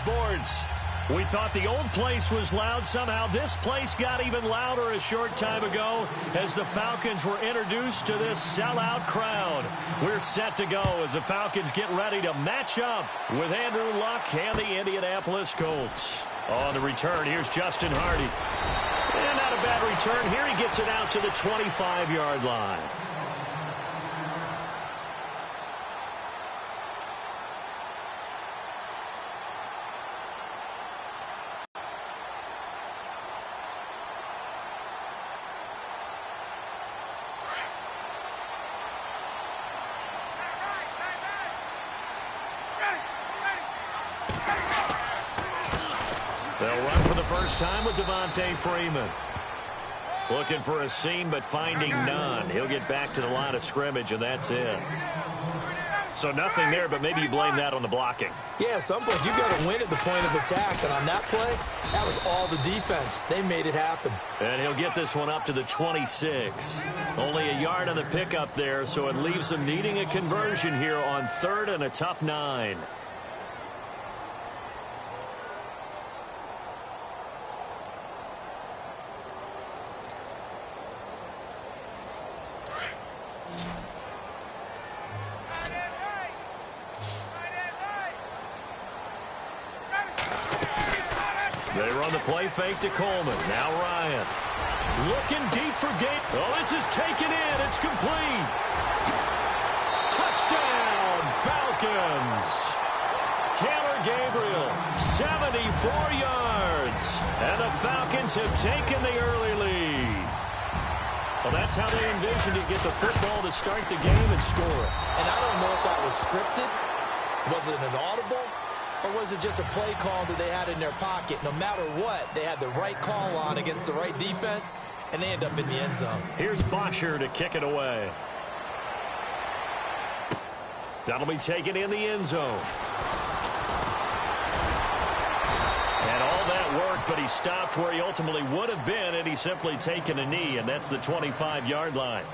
Sports. We thought the old place was loud. Somehow this place got even louder a short time ago as the Falcons were introduced to this sellout crowd. We're set to go as the Falcons get ready to match up with Andrew Luck and the Indianapolis Colts. On the return, here's Justin Hardy. And not a bad return here. He gets it out to the 25-yard line. They'll run for the first time with Devontae Freeman. Looking for a seam, but finding none. He'll get back to the line of scrimmage, and that's it. So nothing there, but maybe you blame that on the blocking. Yeah, at some point, you've got to win at the point of attack. And on that play, that was all the defense. They made it happen. And he'll get this one up to the 26. Only a yard on the pickup there, so it leaves him needing a conversion here on third and a tough 9. They run the play fake to Coleman. Now Ryan. Looking deep for Gabe. Oh, this is taken in. It's complete. Touchdown, Falcons. Taylor Gabriel, 74 yards. And the Falcons have taken the early lead. Well, that's how they envisioned to get the football to start the game and score it. And I don't know if that was scripted. Was it an audible? Or was it just a play call that they had in their pocket? No matter what, they had the right call on against the right defense, and they end up in the end zone. Here's Bosher to kick it away. That'll be taken in the end zone. And all that worked, but he stopped where he ultimately would have been, and he's simply taken a knee, and that's the 25-yard line.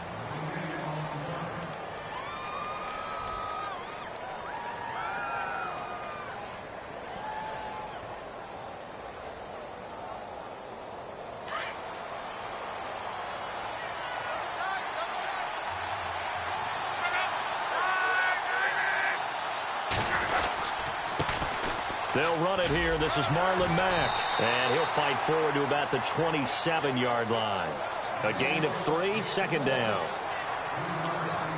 They'll run it here. This is Marlon Mack. And he'll fight forward to about the 27-yard line. A gain of 3, second down.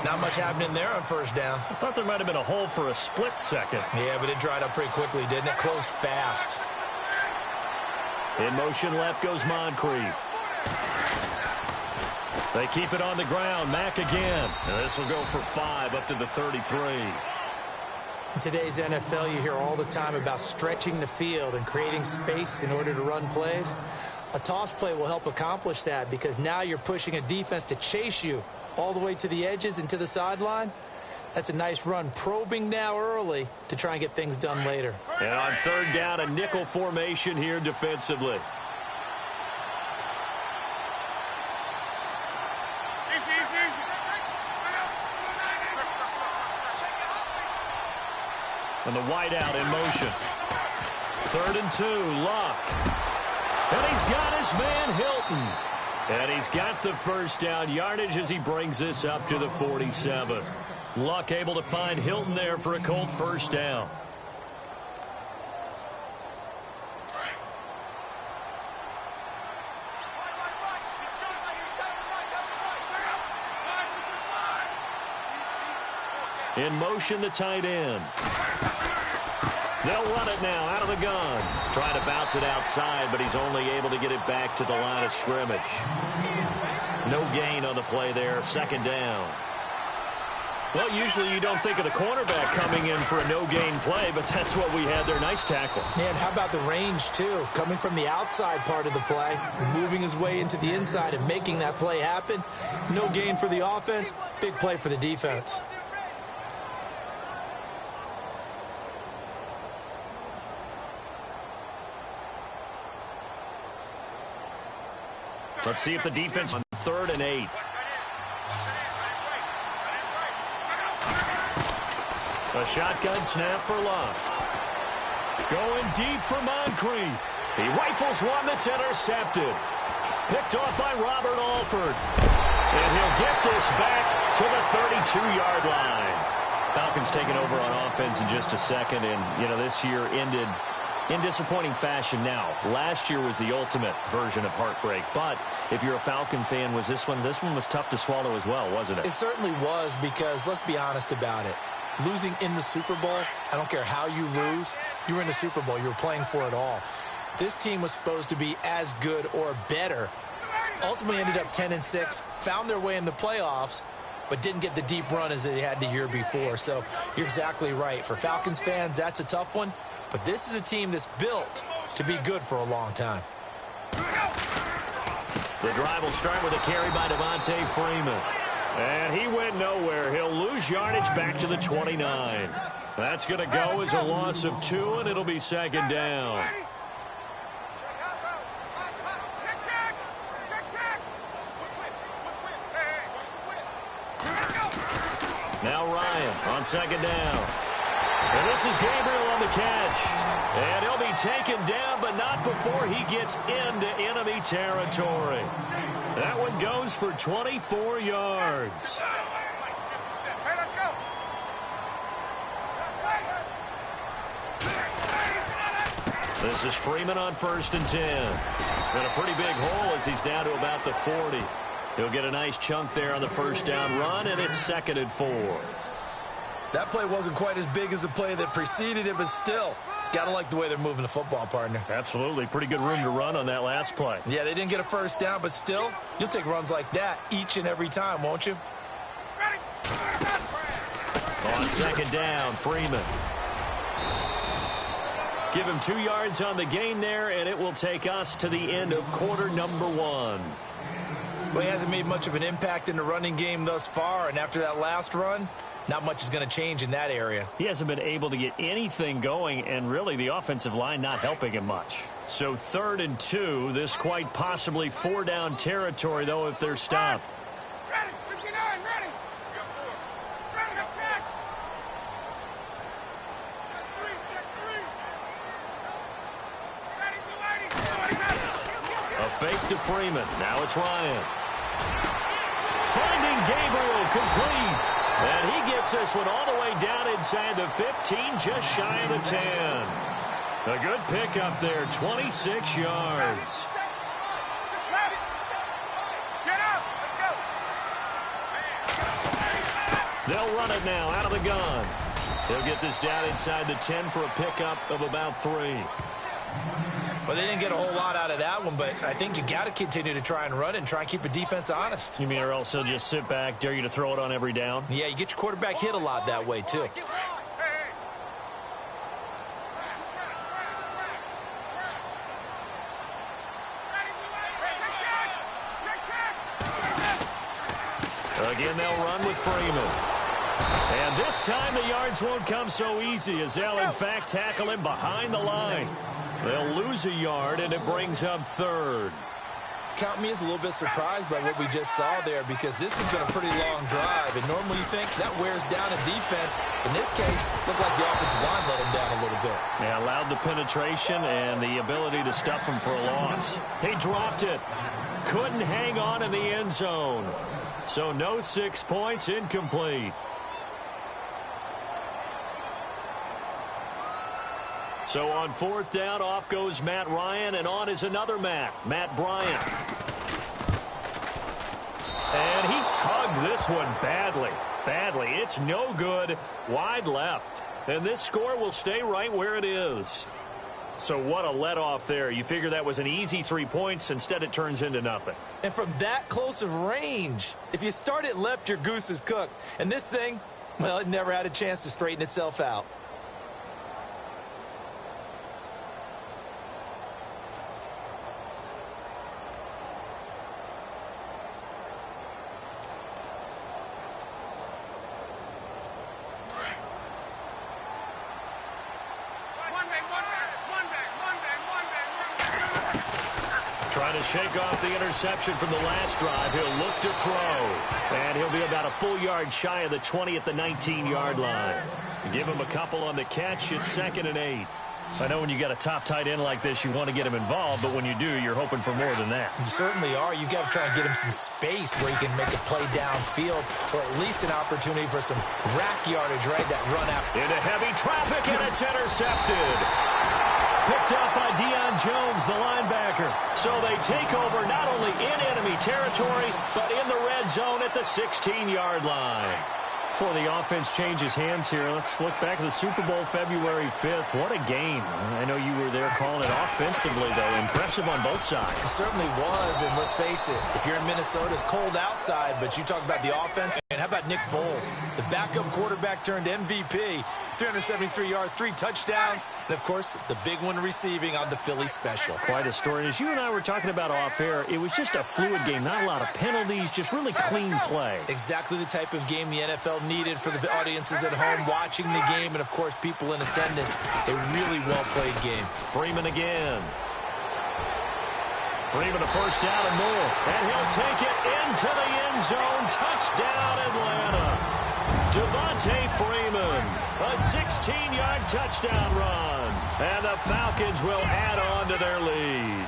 Not much happening there on first down. I thought there might have been a hole for a split second. Yeah, but it dried up pretty quickly, didn't it? Closed fast. In motion left goes Moncrief. They keep it on the ground. Mack again. And this will go for 5 up to the 33. In today's NFL, you hear all the time about stretching the field and creating space in order to run plays. A toss play will help accomplish that because now you're pushing a defense to chase you all the way to the edges and to the sideline. That's a nice run, probing now early to try and get things done later. And on third down, a nickel formation here defensively. And the wideout in motion. 3rd and 2, Luck. And he's got his man Hilton. And he's got the first down yardage as he brings this up to the 47. Luck able to find Hilton there for a Colt first down. In motion, the tight end. They'll run it now out of the gun. Trying to bounce it outside, but he's only able to get it back to the line of scrimmage. No gain on the play there. Second down. Well, usually you don't think of the cornerback coming in for a no-gain play, but that's what we had there. Nice tackle. Man, how about the range, too? Coming from the outside part of the play, moving his way into the inside and making that play happen. No gain for the offense, big play for the defense. Let's see if the defense on 3rd and 8. A shotgun snap for Luck. Going deep for Moncrief. He rifles one that's intercepted. Picked off by Robert Alford. And he'll get this back to the 32-yard line. Falcons taking over on offense in just a second. And, you know, this year ended in disappointing fashion now. Last year was the ultimate version of heartbreak. But if you're a Falcon fan, was this one was tough to swallow as well, wasn't it? It certainly was, because let's be honest about it. Losing in the Super Bowl, I don't care how you lose, you were in the Super Bowl. You were playing for it all. This team was supposed to be as good or better. Ultimately ended up 10-6, found their way in the playoffs, but didn't get the deep run as they had the year before. So you're exactly right. For Falcons fans, that's a tough one. But this is a team that's built to be good for a long time. The drive will start with a carry by Devontae Freeman. And he went nowhere. He'll lose yardage back to the 29. That's going to go as a loss of 2, and it'll be second down. Now Ryan on second down. And this is Gabriel on the catch. And he'll be taken down, but not before he gets into enemy territory. That one goes for 24 yards. This is Freeman on 1st and 10. And a pretty big hole as he's down to about the 40. He'll get a nice chunk there on the first down run, and it's 2nd and 4. That play wasn't quite as big as the play that preceded it, but still, got to like the way they're moving the football, partner. Absolutely. Pretty good room to run on that last play. Yeah, they didn't get a first down, but still, you'll take runs like that each and every time, won't you? On second down, Freeman. Give him 2 yards on the gain there, and it will take us to the end of quarter number 1. Well, he hasn't made much of an impact in the running game thus far, and after that last run, not much is going to change in that area. He hasn't been able to get anything going, and really the offensive line not helping him much. So 3rd and 2, this quite possibly 4-down territory, though, if they're stopped. Ready, 59, ready. A fake to Freeman. Now it's Ryan. Finding Gabriel complete. And he gets this one all the way down inside the 15, just shy of the 10. A good pickup there, 26 yards. They'll run it now out of the gun. They'll get this down inside the 10 for a pickup of about 3. Well, they didn't get a whole lot out of that one, but I think you got to continue to try and run it and try and keep the defense honest. You mean or else he'll just sit back, dare you to throw it on every down? Yeah, you get your quarterback hit a lot that way, too. Again, they'll run with Freeman. And this time the yards won't come so easy as they'll, in fact, tackle him behind the line. They'll lose a yard, and it brings up 3rd. Count me as a little bit surprised by what we just saw there, because this has been a pretty long drive, and normally you think that wears down a defense. In this case, looked like the offensive line let him down a little bit. Yeah, allowed the penetration and the ability to stuff him for a loss. He dropped it. Couldn't hang on in the end zone. So no 6 points, incomplete. So on 4th down, off goes Matt Ryan, and on is another Matt Bryant. And he tugged this one badly. It's no good, wide left. And this score will stay right where it is. So what a let-off there. You figure that was an easy 3 points. Instead, it turns into nothing. And from that close of range, if you start it left, your goose is cooked. And this thing, well, it never had a chance to straighten itself out. Trying to shake off the interception from the last drive. He'll look to throw. And he'll be about a full yard shy of the 20 at the 19-yard line. Give him a couple on the catch. It's 2nd and 8. I know when you got a top tight end like this, you want to get him involved, but when you do, you're hoping for more than that. You certainly are. You've got to try and get him some space where he can make a play downfield, or at least an opportunity for some rack yardage, right? That run out. Into heavy traffic, and it's intercepted. Picked up by Deion Jones, the linebacker. So they take over not only in enemy territory, but in the red zone at the 16-yard line. Before the offense changes hands here, let's look back at the Super Bowl February 5th. What a game. I know you were there calling it offensively, though. Impressive on both sides. It certainly was, and let's face it, if you're in Minnesota, it's cold outside, but you talk about the offense, and how about Nick Foles? The backup quarterback turned MVP, 373 yards, 3 touchdowns, and, of course, the big one receiving on the Philly special. Quite a story. And as you and I were talking about off air, it was just a fluid game, not a lot of penalties, just really clean play. Exactly the type of game the NFL needed for the audiences at home watching the game, and, of course, people in attendance. A really well-played game. Freeman again. Freeman a first down and more. And he'll take it into the end zone. Touchdown, Atlanta. Devontae Freeman, a 16-yard touchdown run. And the Falcons will add on to their lead.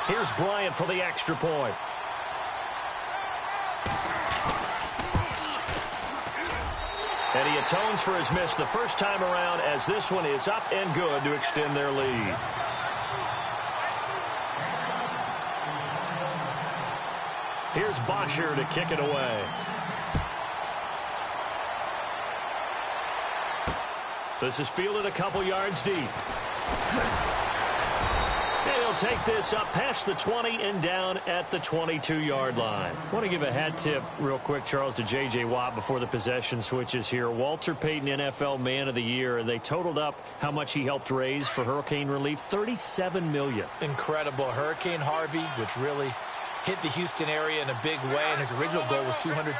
Here's Bryant for the extra point. And he atones for his miss the first time around, as this one is up and good to extend their lead. Here's Bosher to kick it away. This is fielded a couple yards deep. And he'll take this up past the 20 and down at the 22-yard line. I want to give a hat tip real quick, Charles, to J.J. Watt before the possession switches here. Walter Payton, NFL Man of the Year, and they totaled up how much he helped raise for hurricane relief, $37 million. Incredible. Hurricane Harvey, which really hit the Houston area in a big way, and his original goal was $200,000.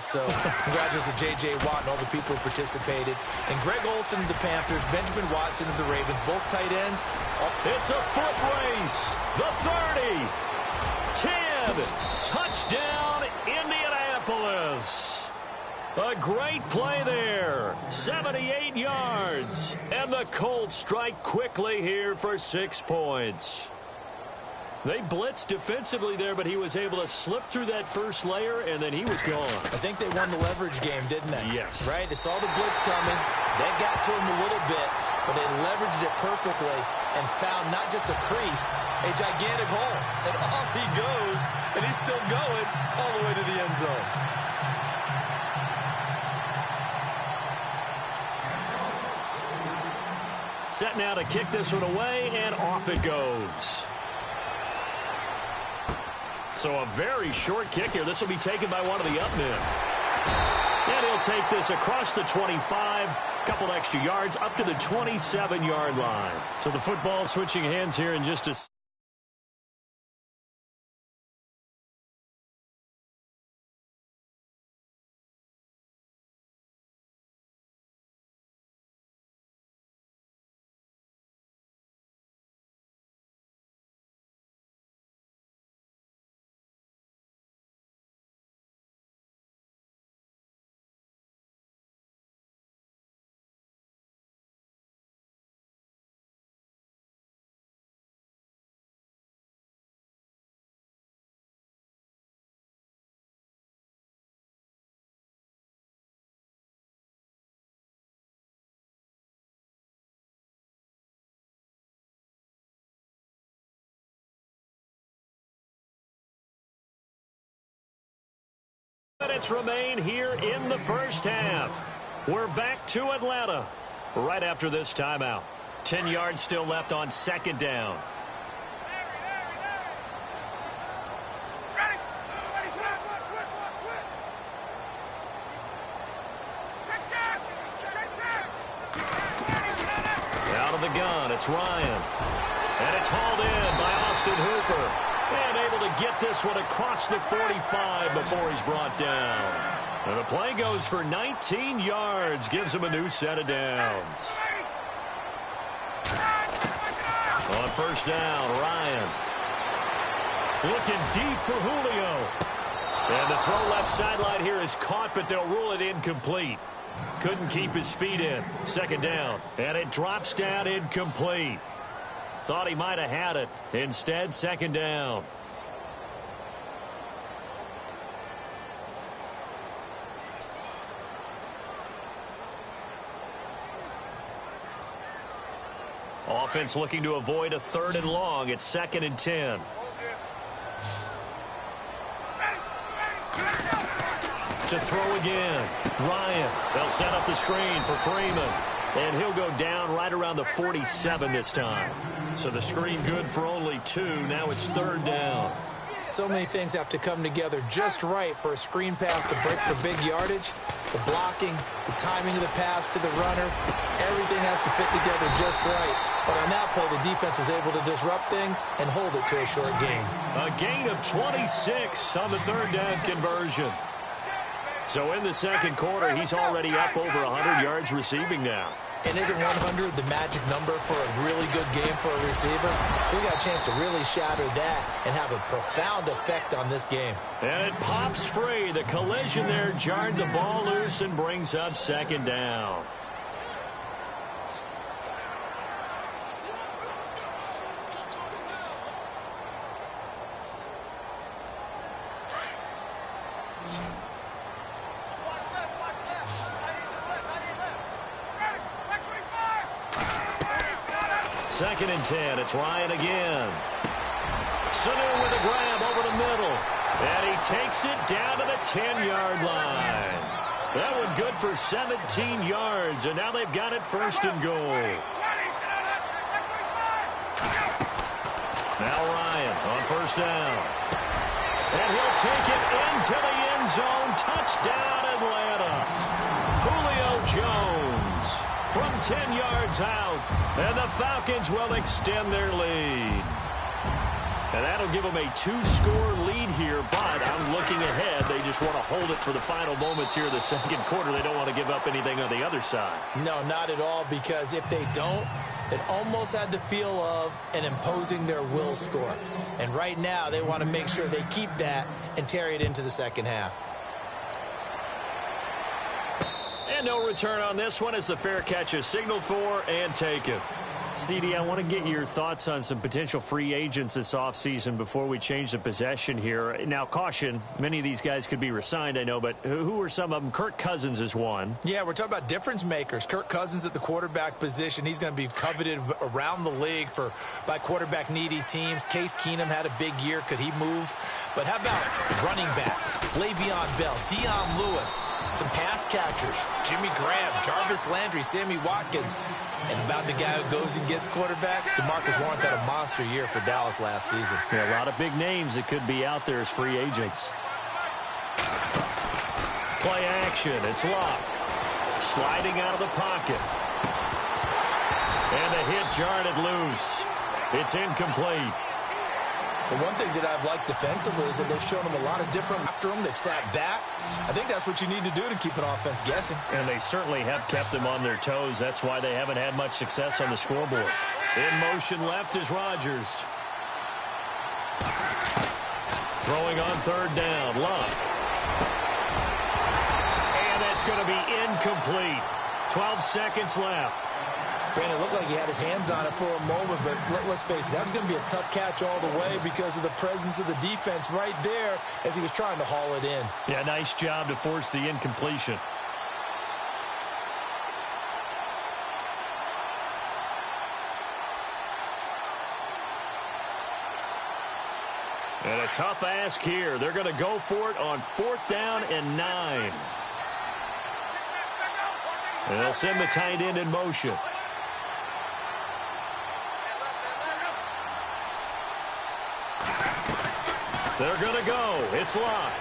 So congratulations to J.J. Watt and all the people who participated. And Greg Olsen of the Panthers, Benjamin Watson of the Ravens, both tight ends. It's a foot race. The 30. 10. Touchdown, Indianapolis. A great play there. 78 yards. And the Colts strike quickly here for 6 points. They blitzed defensively there, but he was able to slip through that first layer, and then he was gone. I think they won the leverage game, didn't they? Yes. Right? They saw the blitz coming. They got to him a little bit, but they leveraged it perfectly and found not just a crease, a gigantic hole. And off he goes, and he's still going all the way to the end zone. Set now to kick this one away, and off it goes. So a very short kick here. This will be taken by one of the up men. And he'll take this across the 25, couple extra yards, up to the 27-yard line. So the football switching hands here in just a... Minutes remain here in the first half. We're back to Atlanta right after this timeout. 10 yards still left on second down. Ready? Ready, switch. Out of the gun, it's Ryan. And it's hauled in by Austin Hooper. And able to get this one across the 45 before he's brought down. And the play goes for 19 yards. Gives him a new set of downs. On first down, Ryan. Looking deep for Julio. And the throw left sideline here is caught, but they'll rule it incomplete. Couldn't keep his feet in. Second down. And it drops down incomplete. Thought he might have had it. Instead, second down. Offense looking to avoid a 3rd and long. It's 2nd and 10. To throw again. Ryan. They'll set up the screen for Freeman. And he'll go down right around the 47 this time. So the screen good for only 2. Now it's 3rd down. So many things have to come together just right for a screen pass to break for big yardage. The blocking, the timing of the pass to the runner, everything has to fit together just right. But on that play, the defense was able to disrupt things and hold it to a short gain. A gain of 26 on the 3rd down conversion. So in the second quarter, he's already up over 100 yards receiving now. And isn't 100 the magic number for a really good game for a receiver? So he got a chance to really shatter that and have a profound effect on this game. And it pops free. The collision there jarred the ball loose and brings up 2nd down. Second and 10. It's Ryan again. Sanu with a grab over the middle. And he takes it down to the 10-yard line. That one good for 17 yards. And now they've got it 1st and goal. Now Ryan on 1st down. And he'll take it into the end zone. Touchdown, Atlanta. Julio Jones from 10 yards out. And the Falcons will extend their lead. And that'll give them a 2-score lead here, but I'm looking ahead. They just want to hold it for the final moments here in the second quarter. They don't want to give up anything on the other side. No, not at all, because if they don't, it almost had the feel of an imposing their will score. And right now, they want to make sure they keep that and carry it into the second half. And no return on this one as the fair catch is signaled for and taken. CD, I want to get your thoughts on some potential free agents this offseason before we change the possession here. Now, caution, many of these guys could be re-signed, I know, but who are some of them? Kirk Cousins is one. Yeah, we're talking about difference makers. Kirk Cousins at the quarterback position. He's going to be coveted around the league by quarterback-needy teams. Case Keenum had a big year. Could he move? But how about running backs? Le'Veon Bell, Dion Lewis, some pass catchers, Jimmy Graham, Jarvis Landry, Sammy Watkins. And about the guy who goes and gets quarterbacks, DeMarcus Lawrence had a monster year for Dallas last season. Yeah, a lot of big names that could be out there as free agents. Play action. It's Locke. Sliding out of the pocket. And the hit jarred it loose. It's incomplete. The one thing that I've liked defensively is that they've shown them a lot of different after them. They've sat back. I think that's what you need to do to keep an offense guessing. And they certainly have kept them on their toes. That's why they haven't had much success on the scoreboard. In motion left is Rodgers. Throwing on 3rd down. Locke. And that's going to be incomplete. 12 seconds left. Brandon, it looked like he had his hands on it for a moment, but let's face it, that was going to be a tough catch all the way because of the presence of the defense right there as he was trying to haul it in. Yeah, nice job to force the incompletion. And a tough ask here. They're going to go for it on 4th down and 9. And they'll send the tight end in motion. They're going to go. It's Locke.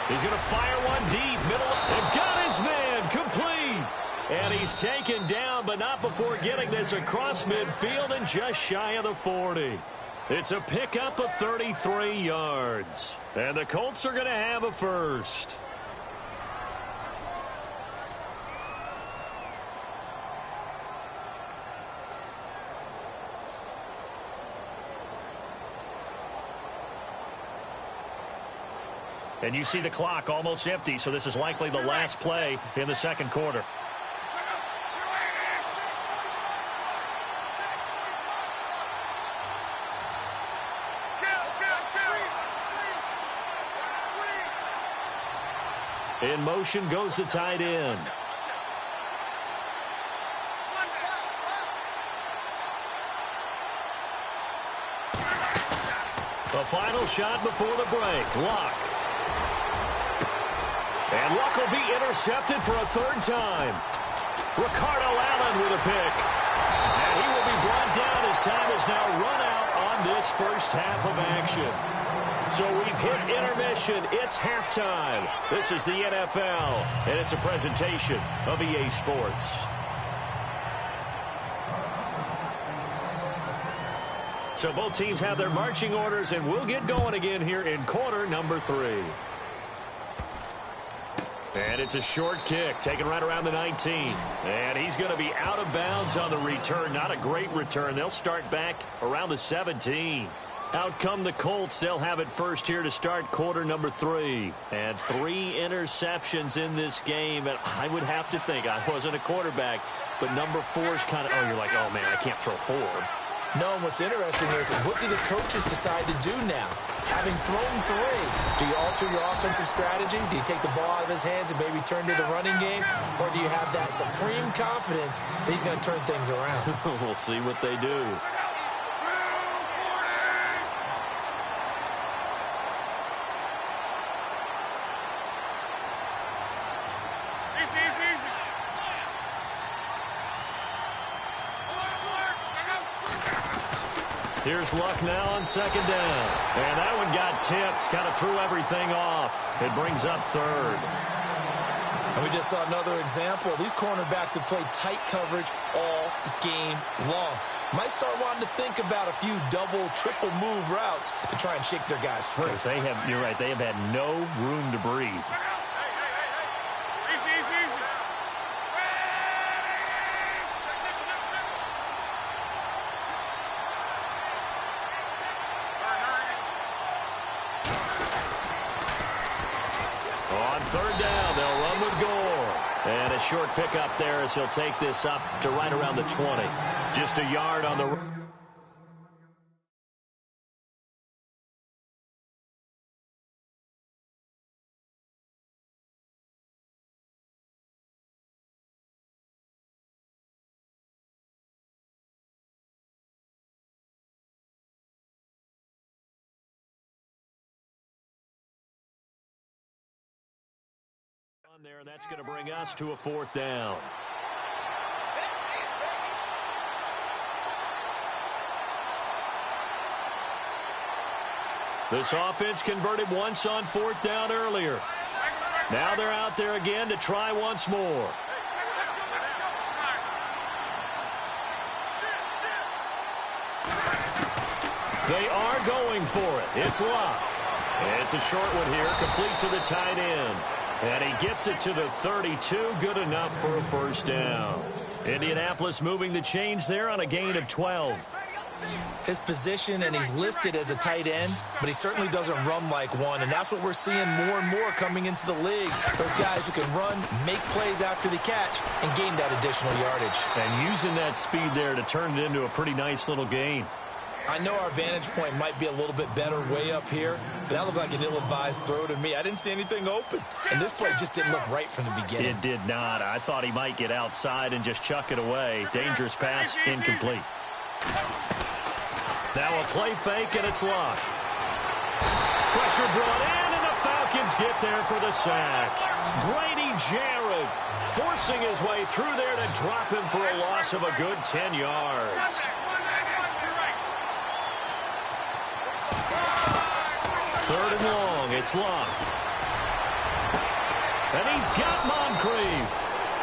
He's going to fire one deep. Middle. And got his man. Complete. And he's taken down, but not before getting this across midfield and just shy of the 40. It's a pickup of 33 yards. And the Colts are going to have a first. And you see the clock almost empty, so this is likely the last play in the second quarter. In motion goes the tight end. The final shot before the break. Luck. And Luck will be intercepted for a third time. Ricardo Allen with a pick. And he will be brought down as time is now run out on this first half of action. So we've hit intermission. It's halftime. This is the NFL, and it's a presentation of EA Sports. So both teams have their marching orders, and we'll get going again here in quarter number 3. And it's a short kick, taken right around the 19. And he's going to be out of bounds on the return. Not a great return. They'll start back around the 17. Out come the Colts. They'll have it first here to start quarter number 3. And 3 interceptions in this game. And I would have to think, I wasn't a quarterback, but number 4 is kind of, oh, you're like, oh, man, I can't throw 4. No, and what's interesting is, what do the coaches decide to do now? Having thrown 3, do you alter your offensive strategy? Do you take the ball out of his hands and maybe turn to the running game? Or do you have that supreme confidence that he's going to turn things around? We'll see what they do. Here's Luck now on second down. And that one got tipped. Kind of threw everything off. It brings up third. And we just saw another example. These cornerbacks have played tight coverage all game long. Might start wanting to think about a few double, triple move routes to try and shake their guys free. Because they have, you're right, they have had no room to breathe. Third down, they'll run with Gore. And a short pickup there as he'll take this up to right around the 20. Just a yard on the... there, and that's going to bring us to a 4th down. This offense converted once on 4th down earlier. Now they're out there again to try once more. They are going for it. It's Luck. It's a short one here, complete to the tight end. And he gets it to the 32, good enough for a first down. Indianapolis moving the chains there on a gain of 12. His position, and he's listed as a tight end, but he certainly doesn't run like one, and that's what we're seeing more and more coming into the league. Those guys who can run, make plays after the catch, and gain that additional yardage. And using that speed there to turn it into a pretty nice little gain. I know our vantage point might be a little bit better way up here, but that looked like an ill-advised throw to me. I didn't see anything open, and this play just didn't look right from the beginning. It did not. I thought he might get outside and just chuck it away. Dangerous pass, incomplete. Now a play fake, and it's Luck. Pressure brought in, and the Falcons get there for the sack. Grady Jarrett forcing his way through there to drop him for a loss of a good 10 yards. Third and long, it's Luck. And he's got Moncrief.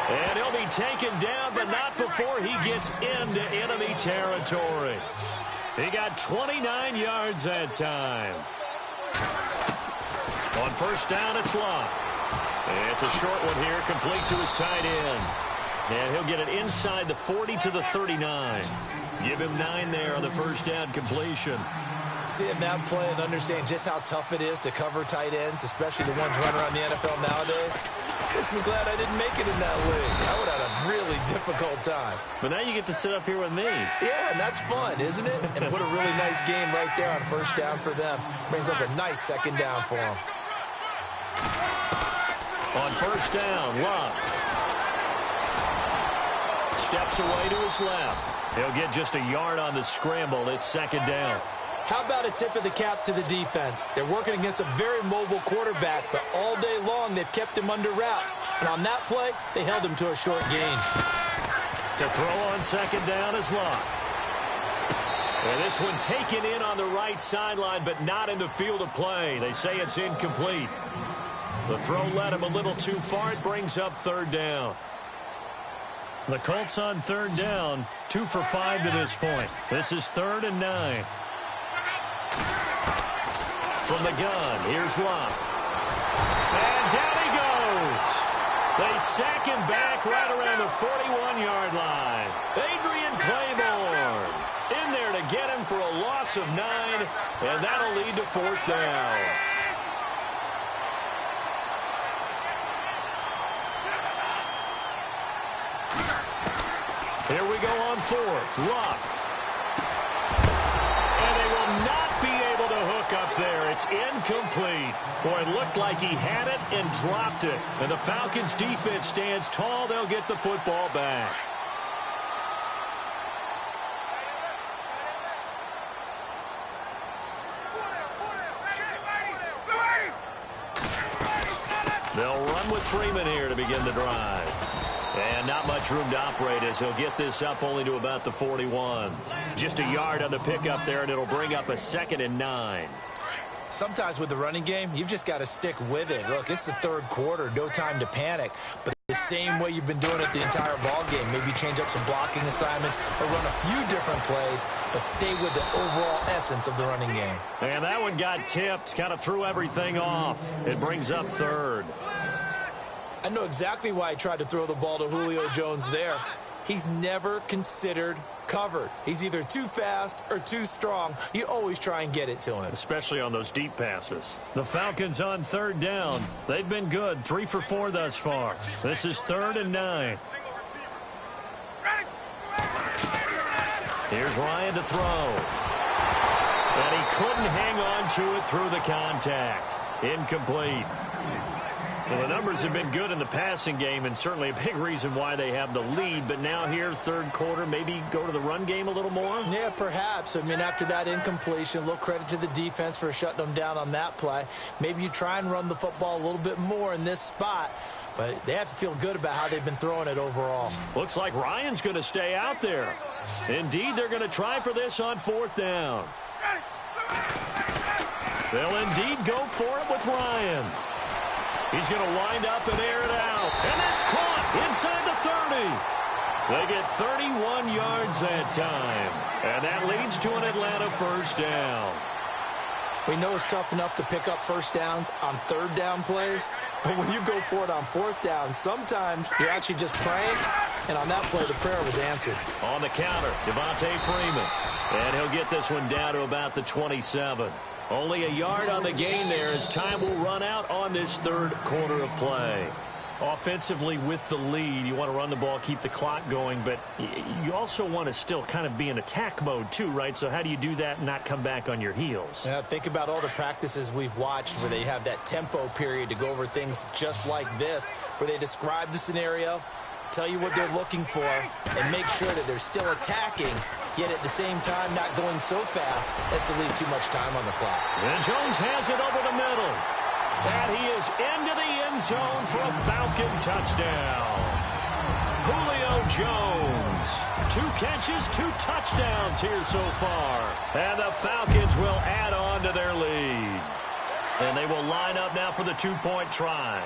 And he'll be taken down, but not before he gets into enemy territory. He got 29 yards that time. On first down, it's Luck. It's a short one here, complete to his tight end. And he'll get it inside the 40 to the 39. Give him 9 there on the first down completion. Seeing that play and understanding just how tough it is to cover tight ends, especially the ones running around the NFL nowadays, makes me glad I didn't make it in that league. I would have had a really difficult time. But now you get to sit up here with me. Yeah, and that's fun, isn't it? And what a really nice game right there on first down for them. Brings up a nice second down for them. On first down, Love steps away to his left. He'll get just a yard on the scramble. It's second down. How about a tip of the cap to the defense? They're working against a very mobile quarterback, but all day long they've kept him under wraps. And on that play, they held him to a short gain. To throw on second down is Love. And this one taken in on the right sideline, but not in the field of play. They say it's incomplete. The throw led him a little too far. It brings up third down. The Colts on third down, 2 for 5 to this point. This is 3rd and 9. From the gun, here's Love. And down he goes. They sack him back right around the 41-yard line. Adrian Claiborne in there to get him for a loss of 9, and that'll lead to 4th down. Here we go on 4th. Luck. And they will not be able to hook up there. It's incomplete. Boy, it looked like he had it and dropped it. And the Falcons defense stands tall. They'll get the football back. They'll run with Freeman here to begin the drive. And not much room to operate as he'll get this up only to about the 41. Just a yard on the pickup there, and it'll bring up a 2nd and 9. Sometimes with the running game, you've just got to stick with it. Look, it's the 3rd quarter, no time to panic. But the same way you've been doing it the entire ball game. Maybe change up some blocking assignments or run a few different plays, but stay with the overall essence of the running game. And that one got tipped, kind of threw everything off. It brings up 3rd. I know exactly why I tried to throw the ball to Julio Jones there. He's never considered covered. He's either too fast or too strong. You always try and get it to him. Especially on those deep passes. The Falcons on 3rd down. They've been good, 3 for 4 thus far. This is 3rd and 9. Here's Ryan to throw. And he couldn't hang on to it through the contact. Incomplete. Well, the numbers have been good in the passing game, and certainly a big reason why they have the lead. But now here, 3rd quarter, maybe go to the run game a little more? Yeah, perhaps. I mean, after that incompletion, a little credit to the defense for shutting them down on that play. Maybe you try and run the football a little bit more in this spot. But they have to feel good about how they've been throwing it overall. Looks like Ryan's going to stay out there. Indeed, they're going to try for this on 4th down. They'll indeed go for it with Ryan. He's going to wind up and air it out. And that's caught inside the 30. They get 31 yards that time. And that leads to an Atlanta 1st down. We know it's tough enough to pick up first downs on 3rd down plays. But when you go for it on 4th down, sometimes you're actually just praying. And on that play, the prayer was answered. On the counter, Devontae Freeman. And he'll get this one down to about the 27. Only a yard on the gain there as time will run out on this 3rd quarter of play. Offensively with the lead, you want to run the ball, keep the clock going, but you also want to still kind of be in attack mode too, right? So how do you do that and not come back on your heels? Yeah, think about all the practices we've watched where they have that tempo period to go over things just like this, where they describe the scenario, tell you what they're looking for, and make sure that they're still attacking, yet at the same time not going so fast as to leave too much time on the clock. And Jones has it over the middle. And he is into the end zone for a Falcon touchdown. Julio Jones. 2 catches, 2 touchdowns here so far. And the Falcons will add on to their lead. And they will line up now for the 2-point try.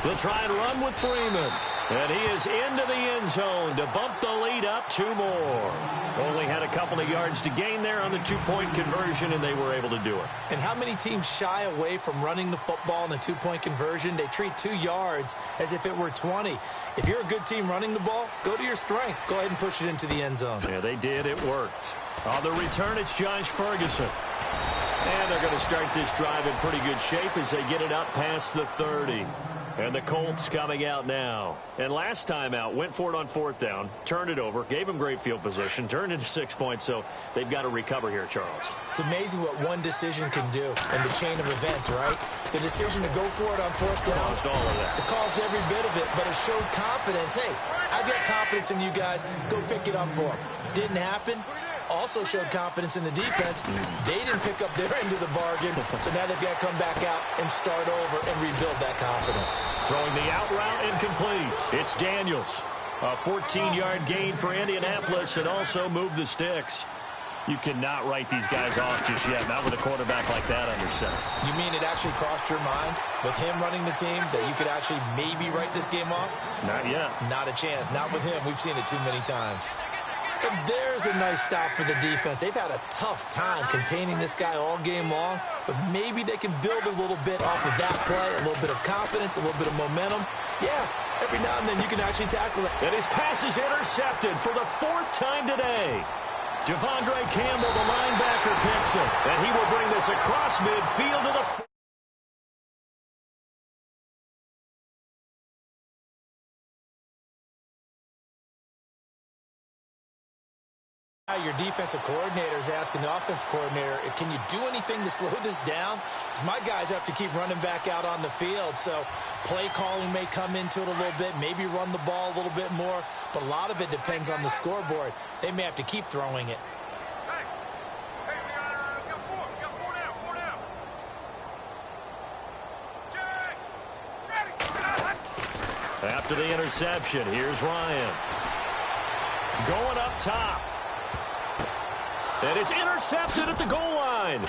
They'll try and run with Freeman. And he is into the end zone to bump the lead up 2 more. Only had a couple of yards to gain there on the 2-point conversion, and they were able to do it. And how many teams shy away from running the football in the 2-point conversion? They treat 2 yards as if it were 20. If you're a good team running the ball, go to your strength. Go ahead and push it into the end zone. Yeah, they did. It worked. On the return, it's Josh Ferguson. And they're going to start this drive in pretty good shape as they get it up past the 30. And the Colts coming out now. And last time out, went for it on 4th down, turned it over, gave them great field position, turned into 6 points, so they've got to recover here, Charles. It's amazing what one decision can do in the chain of events, right? The decision to go for it on 4th down. Caused all of that. It caused every bit of it, but it showed confidence. Hey, I've got confidence in you guys. Go pick it up for them. Didn't happen. Also showed confidence in the defense. They didn't pick up their end of the bargain, so now they've got to come back out and start over and rebuild that confidence. Throwing the out route incomplete. It's Daniels. A 14-yard gain for Indianapolis and also move the sticks. You cannot write these guys off just yet, not with a quarterback like that under center. You mean it actually crossed your mind with him running the team that you could actually maybe write this game off? Not yet. Not a chance. Not with him. We've seen it too many times. And there's a nice stop for the defense. They've had a tough time containing this guy all game long, but maybe they can build a little bit off of that play, a little bit of confidence, a little bit of momentum. Yeah, every now and then you can actually tackle it. And his pass is intercepted for the 4th time today. Devondre Campbell, the linebacker, picks it, and he will bring this across midfield to the... Your defensive coordinator is asking the offensive coordinator, can you do anything to slow this down? Because my guys have to keep running back out on the field. So play calling may come into it a little bit, maybe run the ball a little bit more. But a lot of it depends on the scoreboard. They may have to keep throwing it. Hey, we got 4. We got 4 down. 4 down. Jay! Ready! After the interception, here's Ryan. Going up top. And it's intercepted at the goal line.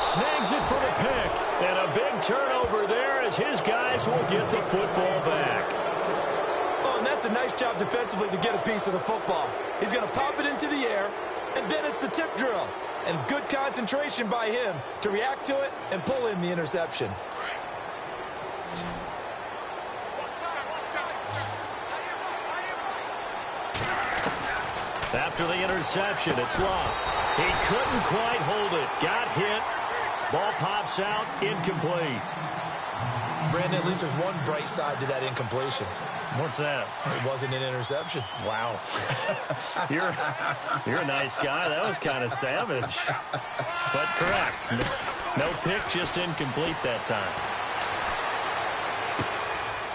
Snags it for the pick. And a big turnover there as his guys will get the football back. Oh, and that's a nice job defensively to get a piece of the football. He's going to pop it into the air, and then it's the tip drill. And good concentration by him to react to it and pull in the interception. After the interception, it's Love. He couldn't quite hold it. Got hit. Ball pops out. Incomplete. Brandon, at least there's one bright side to that incompletion. What's that? It wasn't an interception. Wow. You're a nice guy. That was kind of savage. But correct. No pick, just incomplete that time.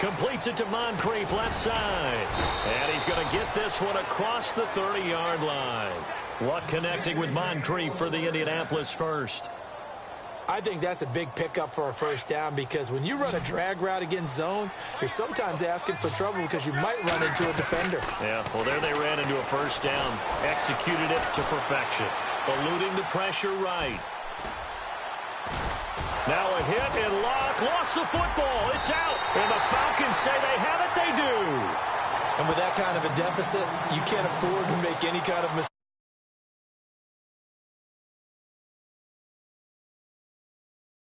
Completes it to Moncrief, left side. And he's going to get this one across the 30-yard line. Luck connecting with Moncrief for the Indianapolis first. I think that's a big pickup for a first down because when you run a drag route against zone, you're sometimes asking for trouble because you might run into a defender. Yeah, well, there they ran into a first down. Executed it to perfection. Eluding the pressure right. Now a hit and Locke lost the football. It's out. And the Falcons say they have it. They do. And with that kind of a deficit, you can't afford to make any kind of mistake.